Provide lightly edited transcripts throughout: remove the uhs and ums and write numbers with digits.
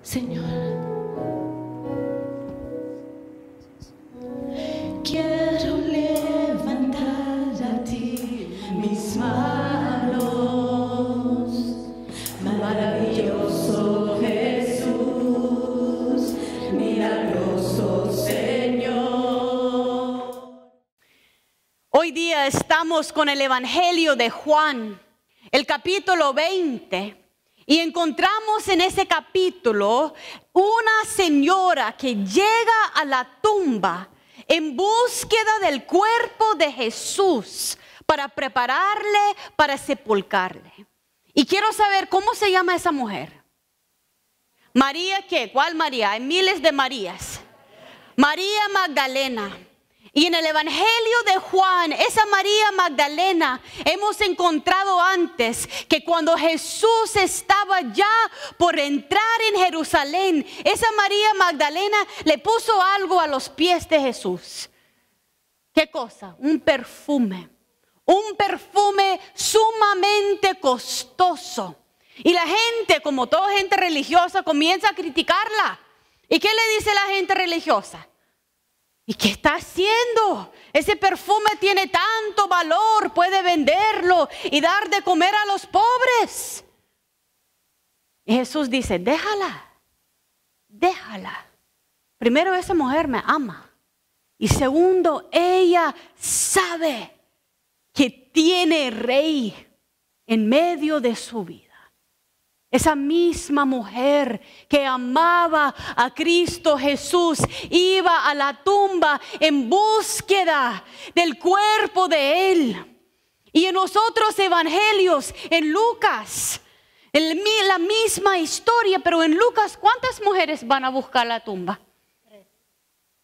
Señor, quiero levantar a ti mis manos, maravilloso Jesús, milagroso Señor. Hoy día estamos con el Evangelio de Juan, el capítulo 20. Y encontramos en ese capítulo una señora que llega a la tumba en búsqueda del cuerpo de Jesús para prepararle, para sepultarle. Y quiero saber cómo se llama esa mujer. María, ¿qué? ¿Cuál María? Hay miles de Marías. María Magdalena. Y en el Evangelio de Juan, esa María Magdalena, hemos encontrado antes que cuando Jesús estaba ya por entrar en Jerusalén, esa María Magdalena le puso algo a los pies de Jesús. ¿Qué cosa? Un perfume sumamente costoso. Y la gente, como toda gente religiosa, comienza a criticarla. ¿Y qué le dice la gente religiosa? ¿Y qué está haciendo? Ese perfume tiene tanto valor, puede venderlo y dar de comer a los pobres. Y Jesús dice, déjala. Primero, esa mujer me ama. Y segundo, ella sabe que tiene rey en medio de su vida. Esa misma mujer que amaba a Cristo Jesús iba a la tumba en búsqueda del cuerpo de Él. Y en los otros evangelios, en Lucas, la misma historia, pero en Lucas, ¿cuántas mujeres van a buscar la tumba?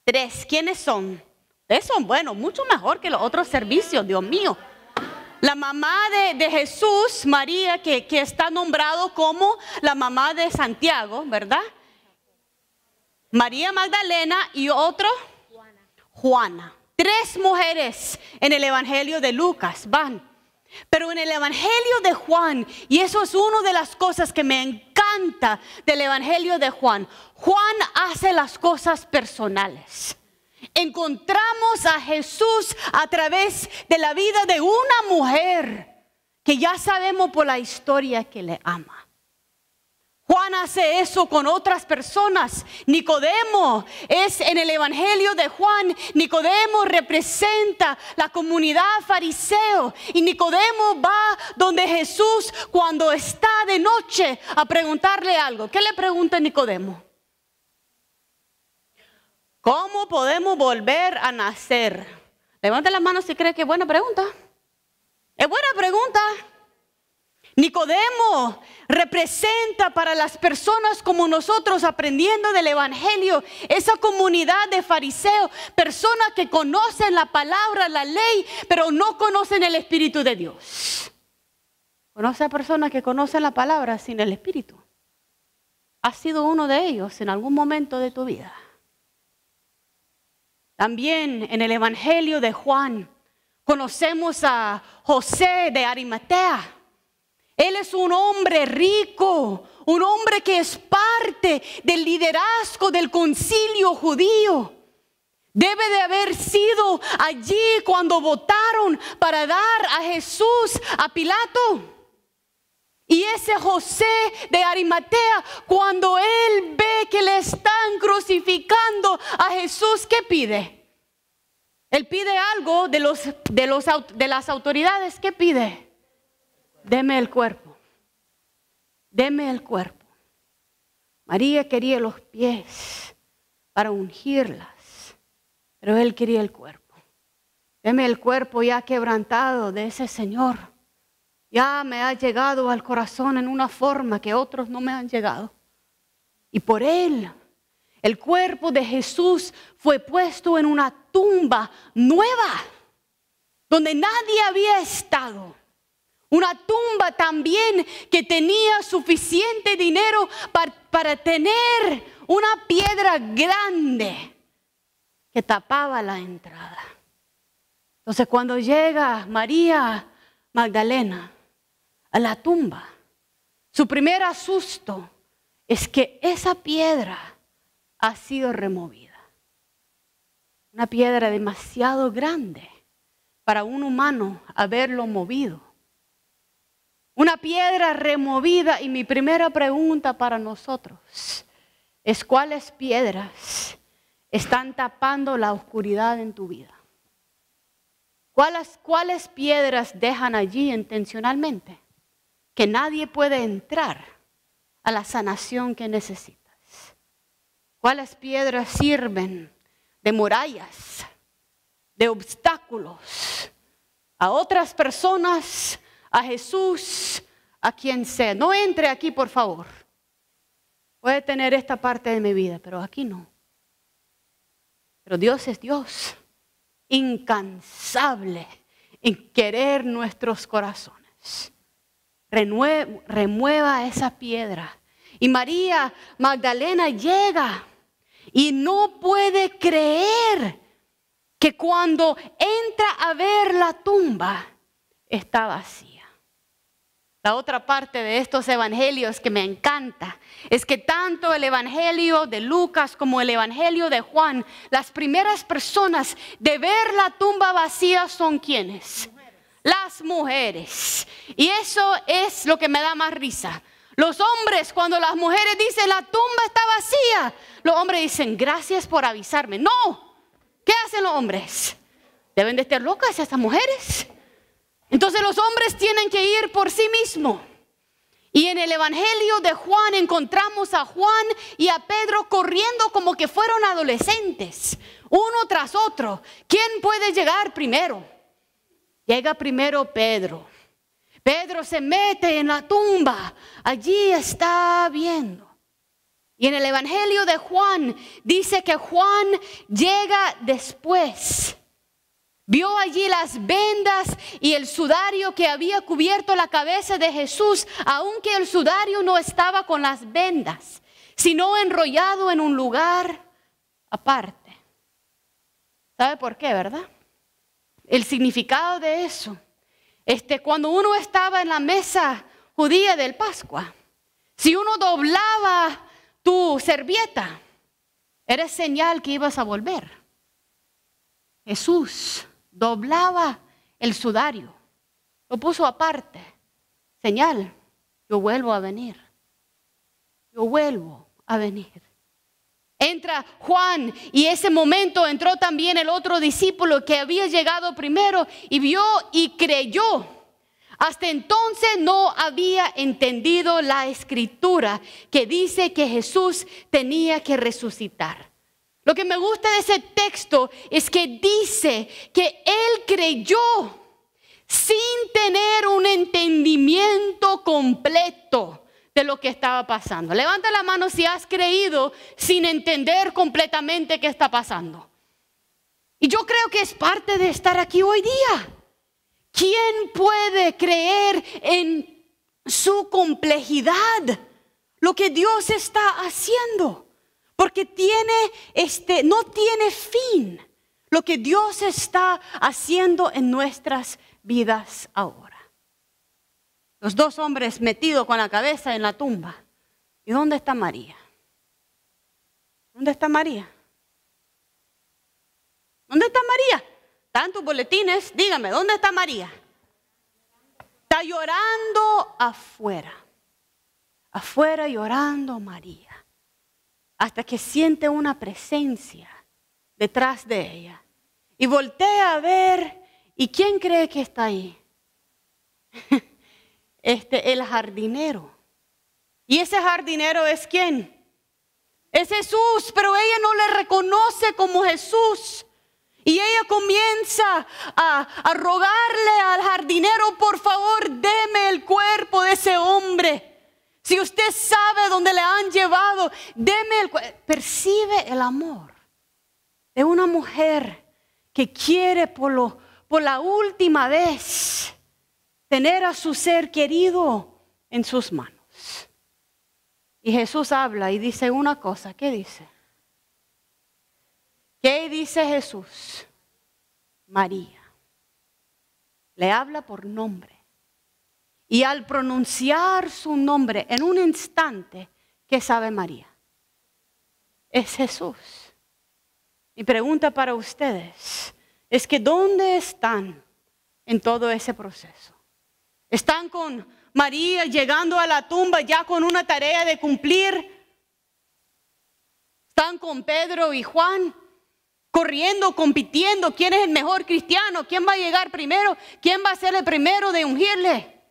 Tres. ¿Quiénes son? Ustedes son buenos, mucho mejor que los otros servicios, Dios mío. La mamá de Jesús, María, que está nombrado como la mamá de Santiago, ¿verdad? María Magdalena y otro, Juana. Tres mujeres en el Evangelio de Lucas van. Pero en el Evangelio de Juan, y eso es una de las cosas que me encanta del Evangelio de Juan, Juan hace las cosas personales. Encontramos a Jesús a través de la vida de una mujer que ya sabemos por la historia que le ama. Juan hace eso con otras personas. Nicodemo es en el Evangelio de Juan. Nicodemo representa la comunidad fariseo. Y Nicodemo va donde Jesús cuando está de noche a preguntarle algo. ¿Qué le pregunta Nicodemo? ¿Cómo podemos volver a nacer? Levante la mano si cree que es buena pregunta. Es buena pregunta. Nicodemo representa para las personas como nosotros aprendiendo del Evangelio, esa comunidad de fariseos, personas que conocen la palabra, la ley, pero no conocen el Espíritu de Dios. ¿Conoce a personas que conocen la palabra sin el Espíritu? ¿Has sido uno de ellos en algún momento de tu vida? También en el Evangelio de Juan conocemos a José de Arimatea. Él es un hombre rico, un hombre que es parte del liderazgo del concilio judío. Debe de haber sido allí cuando votaron para dar a Jesús a Pilato. Y ese José de Arimatea, cuando él ve que le están crucificando a Jesús, ¿qué pide? Él pide algo de las autoridades. ¿Qué pide? Deme el cuerpo. Deme el cuerpo. María quería los pies para ungirlas, pero él quería el cuerpo. Deme el cuerpo ya quebrantado de ese Señor. Ya me ha llegado al corazón en una forma que otros no me han llegado. Y por él, el cuerpo de Jesús fue puesto en una tumba nueva, donde nadie había estado. Una tumba también que tenía suficiente dinero para tener una piedra grande que tapaba la entrada. Entonces cuando llega María Magdalena a la tumba, su primer asusto es que esa piedra ha sido removida. Una piedra demasiado grande para un humano haberlo movido. Una piedra removida, y mi primera pregunta para nosotros es: ¿cuáles piedras están tapando la oscuridad en tu vida? ¿Cuáles piedras dejan allí intencionalmente que nadie puede entrar a la sanación que necesitas? ¿Cuáles piedras sirven de murallas, de obstáculos a otras personas, a Jesús, a quien sea? No entre aquí, por favor. Puede tener esta parte de mi vida, pero aquí no. Pero Dios es Dios, incansable en querer nuestros corazones. Remueva esa piedra. Y María Magdalena llega y no puede creer que cuando entra a ver la tumba está vacía. La otra parte de estos evangelios que me encanta es que tanto el evangelio de Lucas como el evangelio de Juan, las primeras personas de ver la tumba vacía son ¿quiénes? Las mujeres. Y eso es lo que me da más risa. Los hombres, cuando las mujeres dicen la tumba está vacía, los hombres dicen gracias por avisarme. No, ¿qué hacen los hombres? Deben de estar locas estas mujeres. Entonces los hombres tienen que ir por sí mismos. Y en el evangelio de Juan encontramos a Juan y a Pedro corriendo como que fueron adolescentes, uno tras otro. ¿Quién puede llegar primero? Llega primero Pedro. Pedro se mete en la tumba, allí está viendo. Y en el evangelio de Juan dice que Juan llega después. Vio allí las vendas y el sudario que había cubierto la cabeza de Jesús, aunque el sudario no estaba con las vendas, sino enrollado en un lugar aparte. ¿Sabe por qué, verdad? El significado de eso. Cuando uno estaba en la mesa judía del Pascua, si uno doblaba tu servilleta, era señal que ibas a volver. Jesús doblaba el sudario, lo puso aparte, señal, yo vuelvo a venir, yo vuelvo a venir. Entra Juan y ese momento entró también el otro discípulo que había llegado primero y vio y creyó. Hasta entonces no había entendido la escritura que dice que Jesús tenía que resucitar. Lo que me gusta de ese texto es que dice que él creyó sin tener un entendimiento completo de lo que estaba pasando. Levanta la mano si has creído sin entender completamente qué está pasando. Y yo creo que es parte de estar aquí hoy día. ¿Quién puede creer en su complejidad? Lo que Dios está haciendo. Porque no tiene fin lo que Dios está haciendo en nuestras vidas ahora. Los dos hombres metidos con la cabeza en la tumba. ¿Y dónde está María? ¿Dónde está María? ¿Dónde está María? Están tus boletines, dígame, ¿dónde está María? Está llorando afuera. Afuera llorando María. Hasta que siente una presencia detrás de ella. Y voltea a ver, ¿y quién cree que está ahí? El jardinero. ¿Y ese jardinero es quién? Es Jesús, pero ella no le reconoce como Jesús. Y ella comienza a rogarle al jardinero, por favor, deme el cuerpo de ese hombre. Si usted sabe dónde le han llevado, deme el cuerpo. Percibe el amor de una mujer que quiere por la última vez tener a su ser querido en sus manos. Y Jesús habla y dice una cosa. ¿Qué dice? ¿Qué dice Jesús? María. Le habla por nombre. Y al pronunciar su nombre, en un instante ¿qué sabe María? Es Jesús. Mi pregunta para ustedes es que ¿dónde están en todo ese proceso? ¿Están con María llegando a la tumba ya con una tarea de cumplir? ¿Están con Pedro y Juan corriendo, compitiendo? ¿Quién es el mejor cristiano? ¿Quién va a llegar primero? ¿Quién va a ser el primero de ungirle?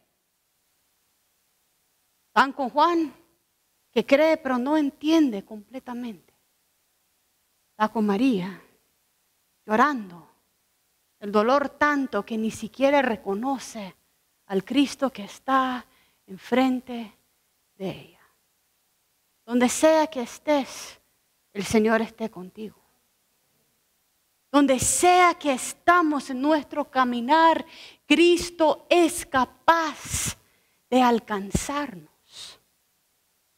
¿Están con Juan, que cree pero no entiende completamente? Está con María, llorando, el dolor tanto que ni siquiera reconoce al Cristo que está enfrente de ella. Donde sea que estés, el Señor esté contigo. Donde sea que estamos en nuestro caminar, Cristo es capaz de alcanzarnos.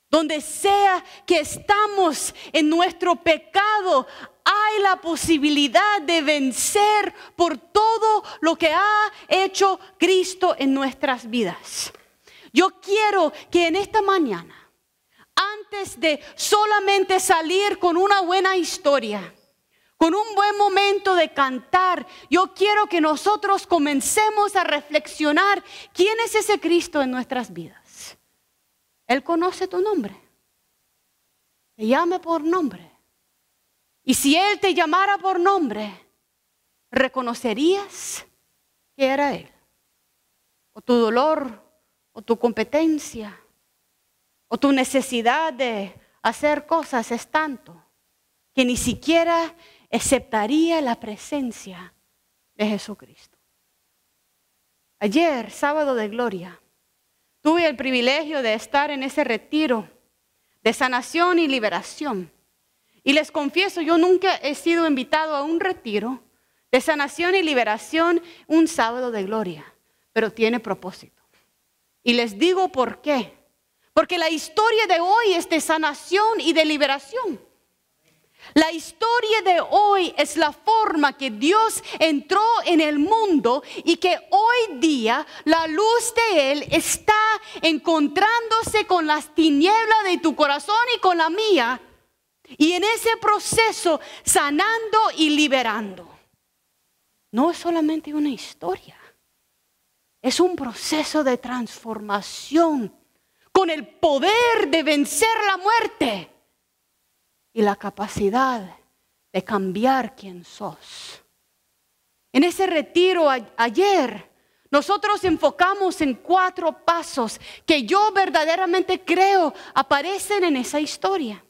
Donde sea que estamos en nuestro pecado, hay la posibilidad de vencer por todo lo que ha hecho Cristo en nuestras vidas. Yo quiero que en esta mañana, antes de solamente salir con una buena historia, con un buen momento de cantar, yo quiero que nosotros comencemos a reflexionar quién es ese Cristo en nuestras vidas. Él conoce tu nombre. Te llame por nombre. Y si Él te llamara por nombre, ¿reconocerías que era Él? O tu dolor, o tu competencia, o tu necesidad de hacer cosas es tanto que ni siquiera aceptaría la presencia de Jesucristo. Ayer, sábado de gloria, tuve el privilegio de estar en ese retiro de sanación y liberación. Y les confieso, yo nunca he sido invitado a un retiro de sanación y liberación un sábado de gloria, pero tiene propósito. Y les digo por qué. Porque la historia de hoy es de sanación y de liberación. La historia de hoy es la forma que Dios entró en el mundo y que hoy día la luz de Él está encontrándose con las tinieblas de tu corazón y con la mía. Y en ese proceso sanando y liberando. No es solamente una historia. Es un proceso de transformación con el poder de vencer la muerte. Y la capacidad de cambiar quién sos. En ese retiro ayer, nosotros enfocamos en 4 pasos que yo verdaderamente creo aparecen en esa historia.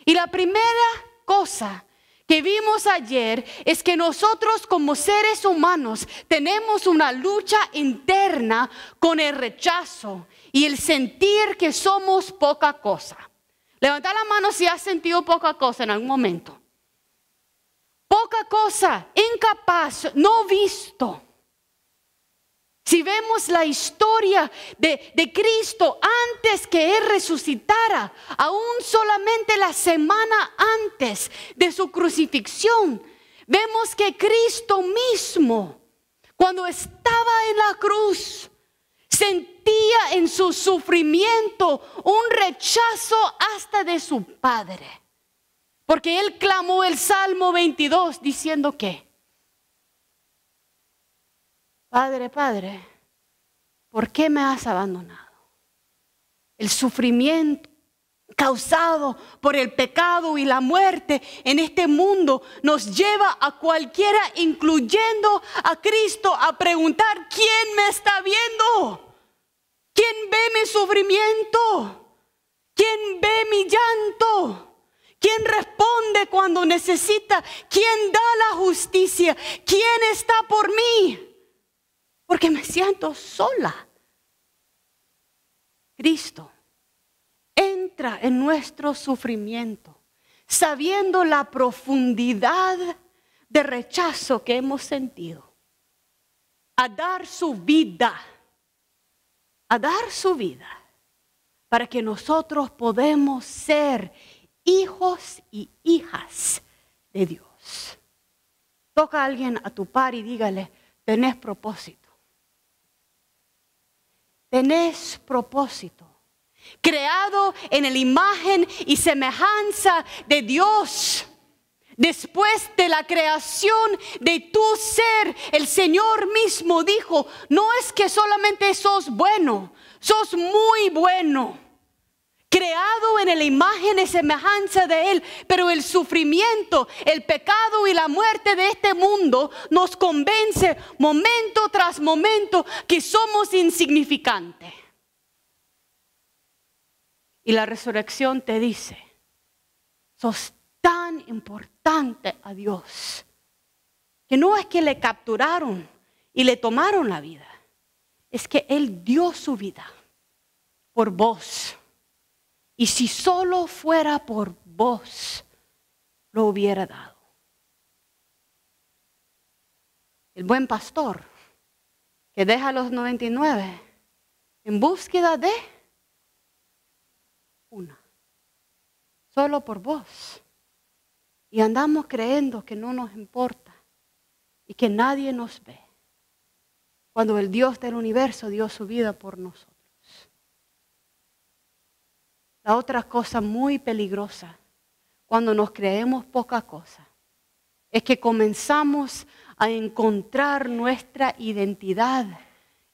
Y la primera cosa que vimos ayer es que nosotros como seres humanos tenemos una lucha interna con el rechazo y el sentir que somos poca cosa. Levanta la mano si has sentido poca cosa en algún momento. Poca cosa, incapaz, no visto. Si vemos la historia de Cristo antes que Él resucitara, aún solamente la semana antes de su crucifixión, vemos que Cristo mismo, cuando estaba en la cruz, sentía en su sufrimiento un rechazo hasta de su Padre. Porque Él clamó el Salmo 22 diciendo que Padre, Padre, ¿por qué me has abandonado? El sufrimiento causado por el pecado y la muerte en este mundo nos lleva a cualquiera, incluyendo a Cristo, a preguntar: ¿quién me está viendo? ¿Quién ve mi sufrimiento? ¿Quién ve mi llanto? ¿Quién responde cuando necesita? ¿Quién da la justicia? ¿Quién está por mí? Porque me siento sola. Cristo entra en nuestro sufrimiento, sabiendo la profundidad de rechazo que hemos sentido, a dar su vida para que nosotros podamos ser hijos y hijas de Dios. Toca a alguien a tu par y dígale: tenés propósito. Tenés propósito. creado en la imagen y semejanza de Dios. Después de la creación de tu ser, el Señor mismo dijo, no es que solamente sos bueno, sos muy bueno. Creado en la imagen y semejanza de Él, pero el sufrimiento, el pecado y la muerte de este mundo nos convence momento tras momento que somos insignificantes. Y la resurrección te dice, sos tan importante a Dios, que no es que le capturaron y le tomaron la vida, es que Él dio su vida por vos. Y si solo fuera por vos, lo hubiera dado. El buen pastor que deja los 99 en búsqueda de una, solo por vos. Y andamos creyendo que no nos importa y que nadie nos ve, cuando el Dios del universo dio su vida por nosotros. La otra cosa muy peligrosa, cuando nos creemos poca cosa, es que comenzamos a encontrar nuestra identidad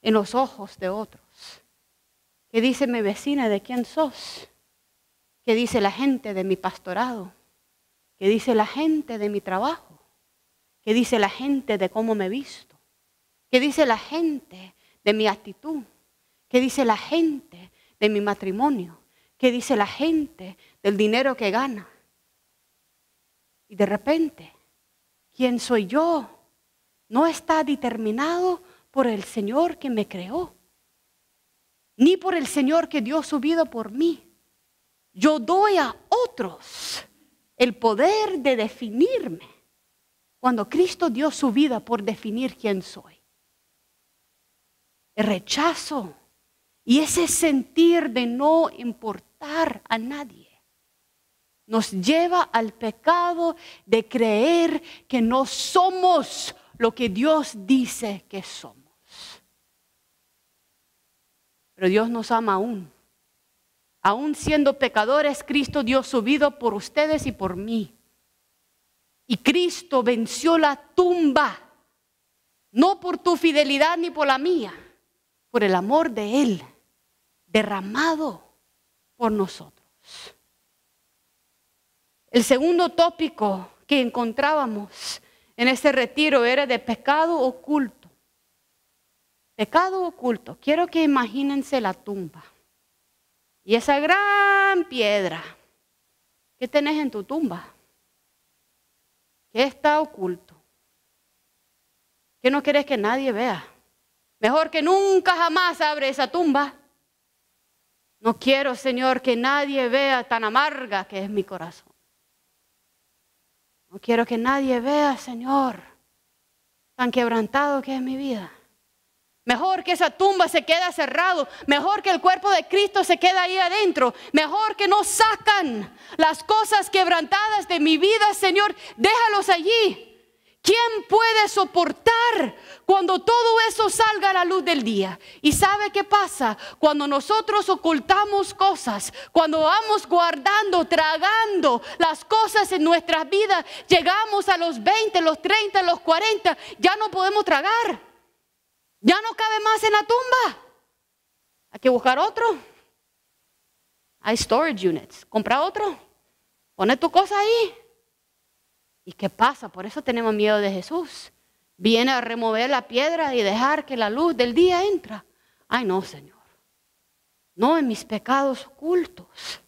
en los ojos de otros. ¿Qué dice mi vecina de quién sos? ¿Qué dice la gente de mi pastorado? ¿Qué dice la gente de mi trabajo? ¿Qué dice la gente de cómo me visto? ¿Qué dice la gente de mi actitud? ¿Qué dice la gente de mi matrimonio? ¿Qué dice la gente del dinero que gana? Y de repente, ¿quién soy yo? No está determinado por el Señor que me creó, ni por el Señor que dio su vida por mí. Yo doy a otros el poder de definirme, cuando Cristo dio su vida por definir quién soy. El rechazo y ese sentir de no importar a nadie nos lleva al pecado de creer que no somos lo que Dios dice que somos. Pero Dios nos ama aún. Aún siendo pecadores, Cristo dio su vida por ustedes y por mí. Y Cristo venció la tumba, no por tu fidelidad ni por la mía, por el amor de Él, derramado por nosotros. El segundo tópico que encontrábamos en este retiro era de pecado oculto. Pecado oculto. Quiero que imagínense la tumba y esa gran piedra. ¿Qué tenés en tu tumba? ¿Qué está oculto? ¿Qué no querés que nadie vea? Mejor que nunca jamás abre esa tumba. No quiero, Señor, que nadie vea tan amarga que es mi corazón. No quiero que nadie vea, Señor, tan quebrantado que es mi vida. Mejor que esa tumba se quede cerrado. Mejor que el cuerpo de Cristo se quede ahí adentro. Mejor que no sacan las cosas quebrantadas de mi vida, Señor. Déjalos allí. ¿Quién puede soportar cuando todo eso salga a la luz del día? ¿Y sabe qué pasa? Cuando nosotros ocultamos cosas, cuando vamos guardando, tragando las cosas en nuestras vidas, llegamos a los 20, los 30, los 40, ya no podemos tragar. Ya no cabe más en la tumba. Hay que buscar otro. Hay storage units. Compra otro. Pone tu cosa ahí. ¿Y qué pasa? Por eso tenemos miedo de Jesús. Viene a remover la piedra y dejar que la luz del día entra. Ay, no, Señor. No en mis pecados ocultos.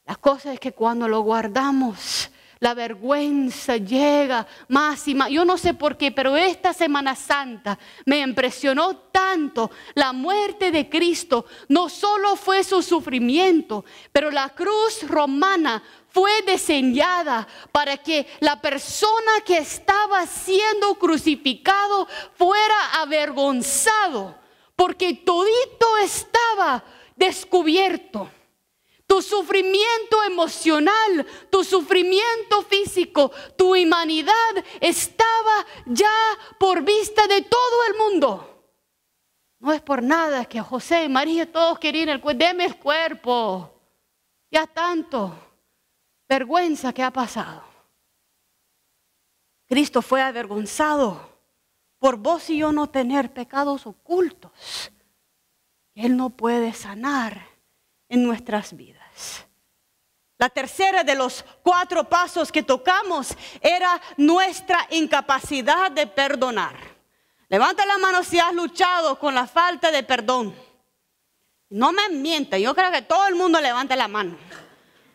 La cosa es que cuando lo guardamos, la vergüenza llega más y más. Yo no sé por qué, pero esta Semana Santa me impresionó tanto. La muerte de Cristo no solo fue su sufrimiento, pero la cruz romana fue diseñada para que la persona que estaba siendo crucificado fuera avergonzado, porque todito estaba descubierto. Tu sufrimiento emocional, tu sufrimiento físico, tu humanidad estaba ya por vista de todo el mundo. No es por nada que José y María todos querían el cuerpo. Deme el cuerpo. Ya tanto vergüenza que ha pasado. Cristo fue avergonzado por vos y yo no tener pecados ocultos. Él no puede sanar en nuestras vidas. La tercera de los 4 pasos que tocamos era nuestra incapacidad de perdonar. Levanta la mano si has luchado con la falta de perdón. No me mientan, yo creo que todo el mundo levanta la mano.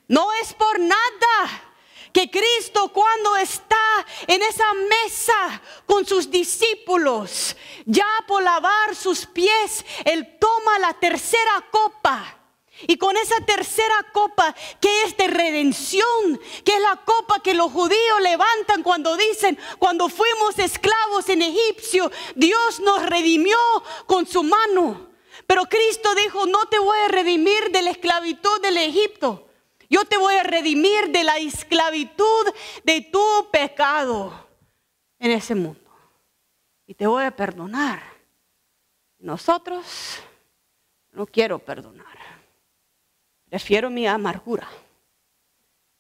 No es por nada que Cristo, cuando está en esa mesa con sus discípulos, ya por lavar sus pies, Él toma la tercera copa. Y con esa tercera copa, que es de redención, que es la copa que los judíos levantan cuando dicen, cuando fuimos esclavos en Egipcio, Dios nos redimió con su mano. Pero Cristo dijo, no te voy a redimir de la esclavitud del Egipto. Yo te voy a redimir de la esclavitud de tu pecado en ese mundo. Y te voy a perdonar. Nosotros no quiero perdonar. Prefiero mi amargura.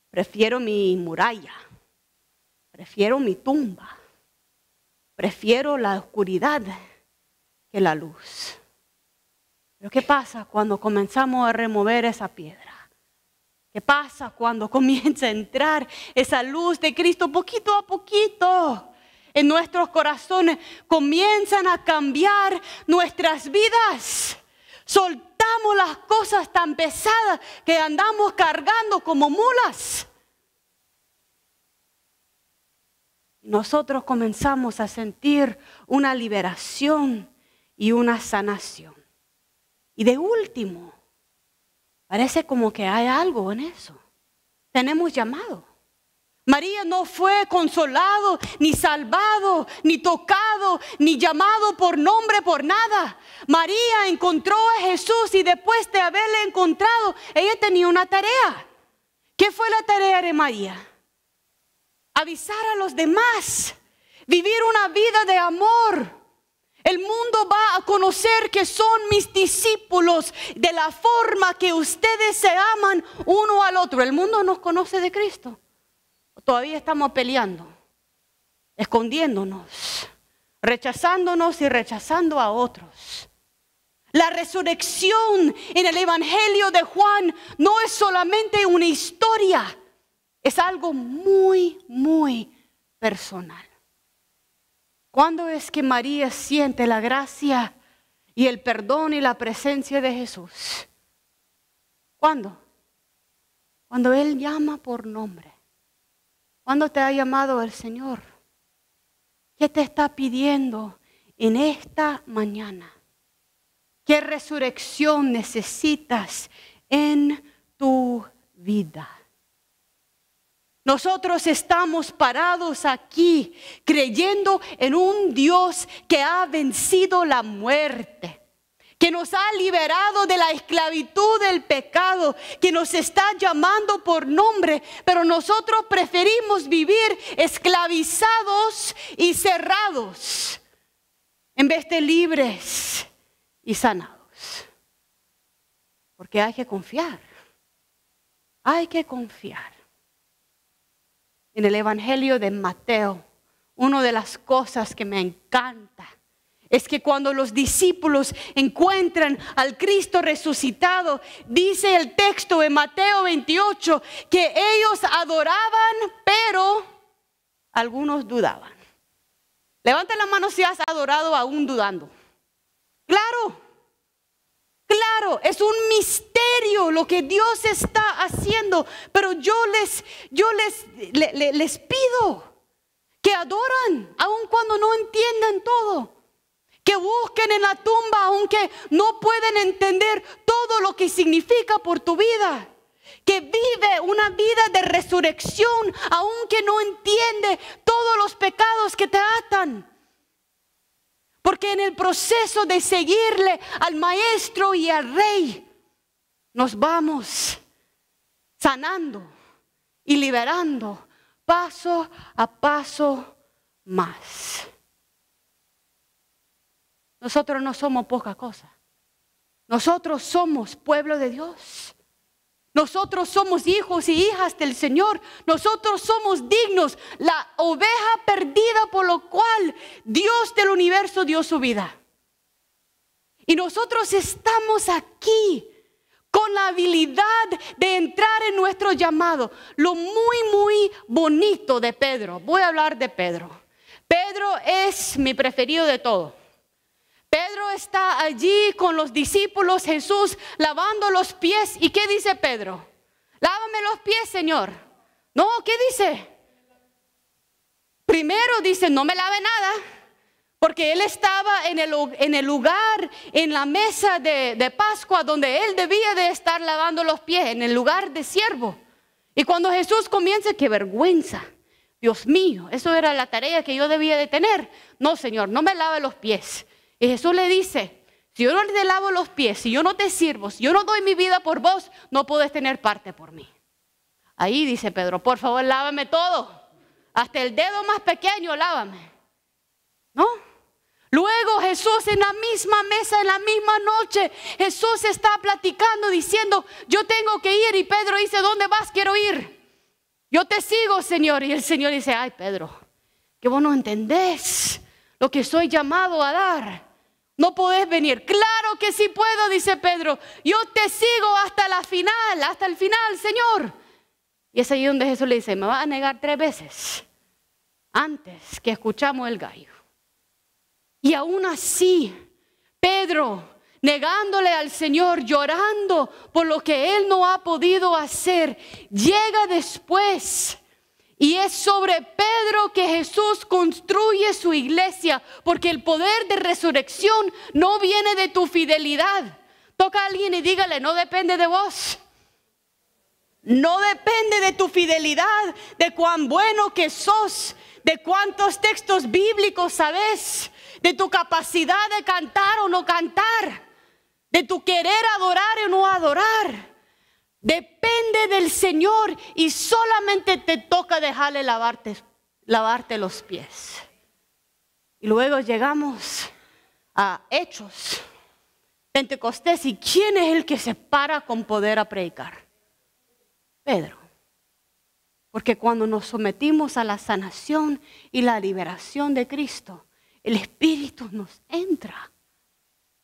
Prefiero mi muralla. Prefiero mi tumba. Prefiero la oscuridad que la luz. Pero ¿qué pasa cuando comenzamos a remover esa piedra? ¿Qué pasa cuando comienza a entrar esa luz de Cristo poquito a poquito en nuestros corazones? Comienzan a cambiar nuestras vidas. Soltamos las cosas tan pesadas que andamos cargando como mulas. Nosotros comenzamos a sentir una liberación y una sanación. Y de último, parece como que hay algo en eso. Tenemos llamado. María no fue consolado, ni salvado, ni tocado, ni llamado por nombre por nada. María encontró a Jesús y después de haberle encontrado, ella tenía una tarea. ¿Qué fue la tarea de María? Avisar a los demás, vivir una vida de amor. El mundo va a conocer que son mis discípulos de la forma que ustedes se aman uno al otro. El mundo nos conoce de Cristo. Todavía estamos peleando, escondiéndonos, rechazándonos y rechazando a otros. La resurrección en el Evangelio de Juan no es solamente una historia, es algo muy, muy personal. ¿Cuándo es que María siente la gracia y el perdón y la presencia de Jesús? ¿Cuándo? Cuando Él llama por nombre. ¿Cuándo te ha llamado el Señor? ¿Qué te está pidiendo en esta mañana? ¿Qué resurrección necesitas en tu vida? Nosotros estamos parados aquí creyendo en un Dios que ha vencido la muerte, que nos ha liberado de la esclavitud del pecado, que nos está llamando por nombre, pero nosotros preferimos vivir esclavizados y cerrados en vez de libres y sanados. Porque hay que confiar. Hay que confiar. En el Evangelio de Mateo, una de las cosas que me encanta es que cuando los discípulos encuentran al Cristo resucitado, dice el texto en Mateo 28 que ellos adoraban, pero algunos dudaban. Levanta la mano si has adorado aún dudando. Claro, es un misterio lo que Dios está haciendo, pero yo les pido que adoran aun cuando no entiendan todo. Que busquen en la tumba aunque no pueden entender todo lo que significa por tu vida. Que vive una vida de resurrección aunque no entiende todos los pecados que te atan. Porque en el proceso de seguirle al Maestro y al Rey, nos vamos sanando y liberando paso a paso más. nosotros no somos poca cosa. Nosotros somos pueblo de Dios. Nosotros somos hijos y hijas del Señor. Nosotros somos dignos, la oveja perdida por lo cual Dios del universo dio su vida. Y nosotros estamos aquí con la habilidad de entrar en nuestro llamado. Lo muy bonito de Pedro. Voy a hablar de Pedro. Pedro es mi preferido de todo. Pedro está allí con los discípulos, Jesús lavando los pies. ¿Y qué dice Pedro? Lávame los pies, Señor. No, ¿qué dice? Primero dice, no me lave nada. Porque él estaba en el lugar, en la mesa de Pascua, donde él debía de estar lavando los pies, en el lugar de siervo. Y cuando Jesús comienza, qué vergüenza. Dios mío, eso era la tarea que yo debía de tener. No, Señor, no me lave los pies. Y Jesús le dice, si yo no te lavo los pies, si yo no te sirvo, si yo no doy mi vida por vos, no podés tener parte por mí. Ahí dice Pedro, por favor, lávame todo. Hasta el dedo más pequeño, lávame. ¿No? Luego Jesús en la misma mesa, en la misma noche, Jesús está platicando diciendo, yo tengo que ir. Y Pedro dice, ¿dónde vas? Quiero ir. Yo te sigo, Señor. Y el Señor dice, ay, Pedro, que vos no entendés lo que soy llamado a dar. No podés venir. Claro que sí puedo, dice Pedro. Yo te sigo hasta el final, Señor. Y es ahí donde Jesús le dice, me vas a negar 3 veces antes que escuchamos el gallo. Y aún así, Pedro, negándole al Señor, llorando por lo que él no ha podido hacer, llega después. Y es sobre Pedro que Jesús construye su iglesia, porque el poder de resurrección no viene de tu fidelidad. Toca a alguien y dígale, no depende de vos. No depende de tu fidelidad, de cuán bueno que sos, de cuántos textos bíblicos sabes, de tu capacidad de cantar o no cantar, de tu querer adorar o no adorar. Depende del Señor y solamente te toca dejarle lavarte los pies. Y luego llegamos a Hechos, Pentecostés. ¿Y quién es el que se para con poder a predicar? Pedro. Porque cuando nos sometimos a la sanación y la liberación de Cristo, el Espíritu nos entra.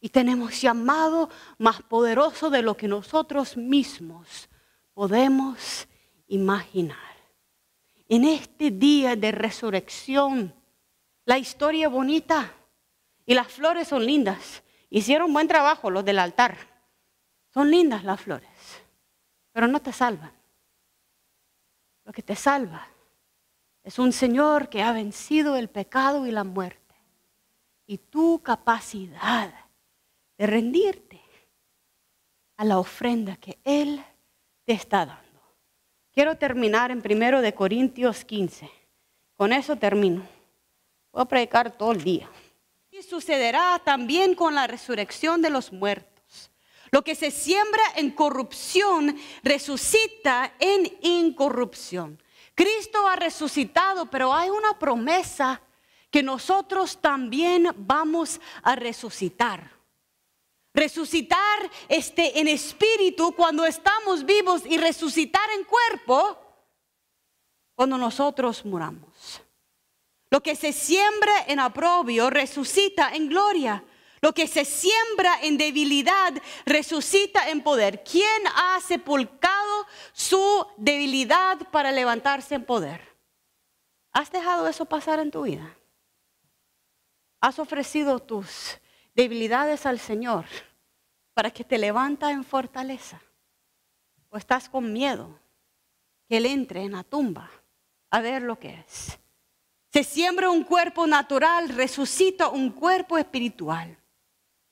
Y tenemos llamado más poderoso de lo que nosotros mismos podemos imaginar. En este día de resurrección, la historia es bonita y las flores son lindas. Hicieron buen trabajo los del altar. Son lindas las flores, pero no te salvan. Lo que te salva es un Señor que ha vencido el pecado y la muerte. Y tu capacidad de rendirte a la ofrenda que Él te está dando. Quiero terminar en 1 Corintios 15. Con eso termino. Voy a predicar todo el día. Y sucederá también con la resurrección de los muertos. Lo que se siembra en corrupción resucita en incorrupción. Cristo ha resucitado, pero hay una promesa que nosotros también vamos a resucitar. Resucitar en espíritu cuando estamos vivos y resucitar en cuerpo cuando nosotros muramos. Lo que se siembra en oprobio resucita en gloria. Lo que se siembra en debilidad resucita en poder. ¿Quién ha sepultado su debilidad para levantarse en poder? ¿Has dejado eso pasar en tu vida? ¿Has ofrecido tus debilidades al Señor para que te levanta en fortaleza? ¿O estás con miedo que Él entre en la tumba a ver lo que es? Se siembra un cuerpo natural, resucita un cuerpo espiritual.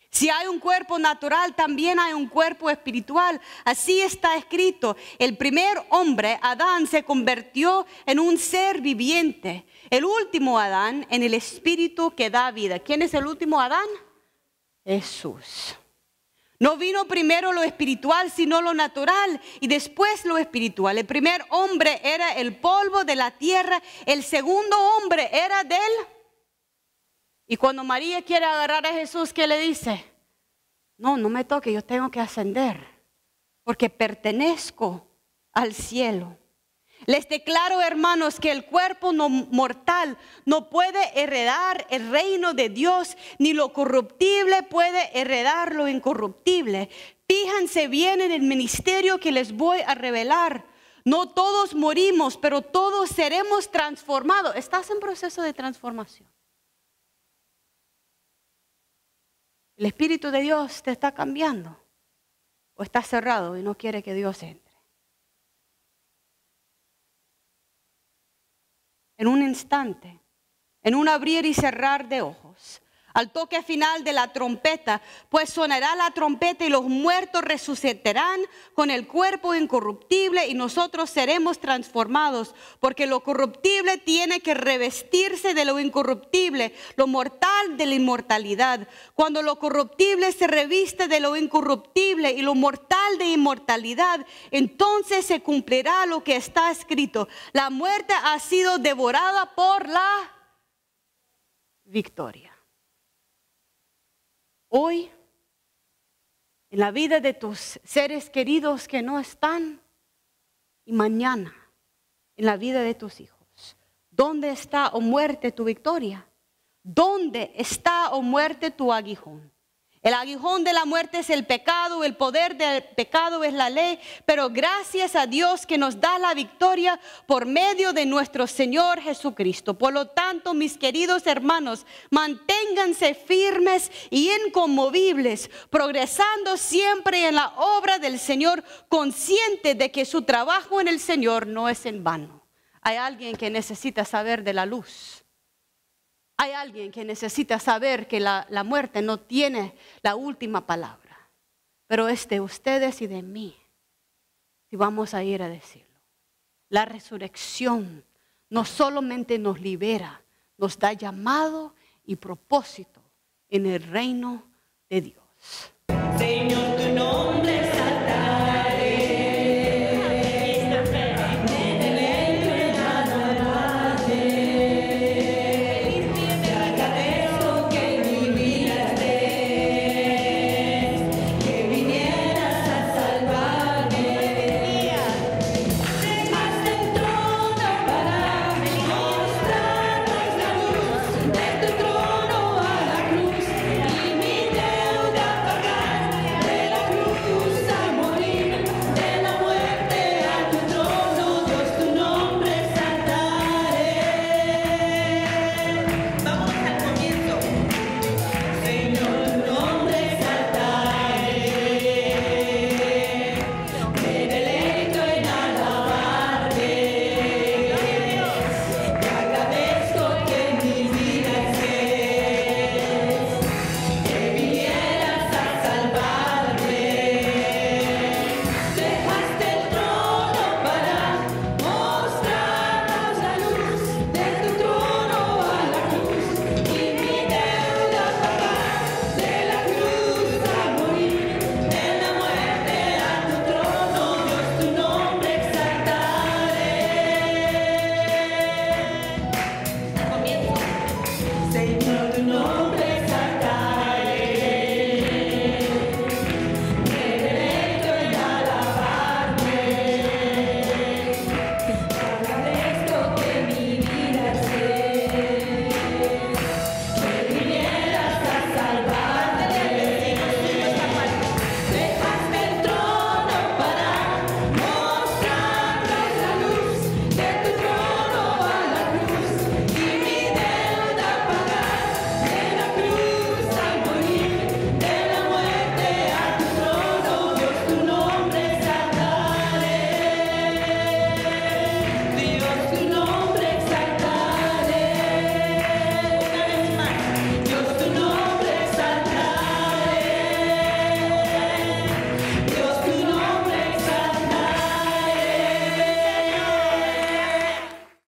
Si hay un cuerpo natural, también hay un cuerpo espiritual. Así está escrito. El primer hombre, Adán, se convirtió en un ser viviente. El último Adán, en el espíritu que da vida. ¿Quién es el último Adán? Jesús. No vino primero lo espiritual, sino lo natural, y después lo espiritual. El primer hombre era el polvo de la tierra. El segundo hombre era del Y cuando María quiere agarrar a Jesús, ¿qué le dice? No, no me toque, yo tengo que ascender, porque pertenezco al cielo. Les declaro, hermanos, que el cuerpo no mortal no puede heredar el reino de Dios, ni lo corruptible puede heredar lo incorruptible. Fíjense bien en el ministerio que les voy a revelar. No todos morimos, pero todos seremos transformados. Estás en proceso de transformación. ¿El Espíritu de Dios te está cambiando? ¿O estás cerrado y no quiere que Dios entre? En un instante, en un abrir y cerrar de ojos, al toque final de la trompeta, pues sonará la trompeta y los muertos resucitarán con el cuerpo incorruptible y nosotros seremos transformados, porque lo corruptible tiene que revestirse de lo incorruptible, lo mortal de la inmortalidad. Cuando lo corruptible se reviste de lo incorruptible y lo mortal de inmortalidad, entonces se cumplirá lo que está escrito: la muerte ha sido devorada por la victoria. Hoy, en la vida de tus seres queridos que no están, y mañana, en la vida de tus hijos, ¿dónde está, oh muerte, tu victoria? ¿Dónde está, oh muerte, tu aguijón? El aguijón de la muerte es el pecado, el poder del pecado es la ley, pero gracias a Dios que nos da la victoria por medio de nuestro Señor Jesucristo. Por lo tanto, mis queridos hermanos, manténganse firmes y inconmovibles, progresando siempre en la obra del Señor, consciente de que su trabajo en el Señor no es en vano. Hay alguien que necesita saber de la luz. Hay alguien que necesita saber que la muerte no tiene la última palabra, pero es de ustedes y de mí, si vamos a ir a decirlo. La resurrección no solamente nos libera, nos da llamado y propósito en el reino de Dios. Señor, tu nombre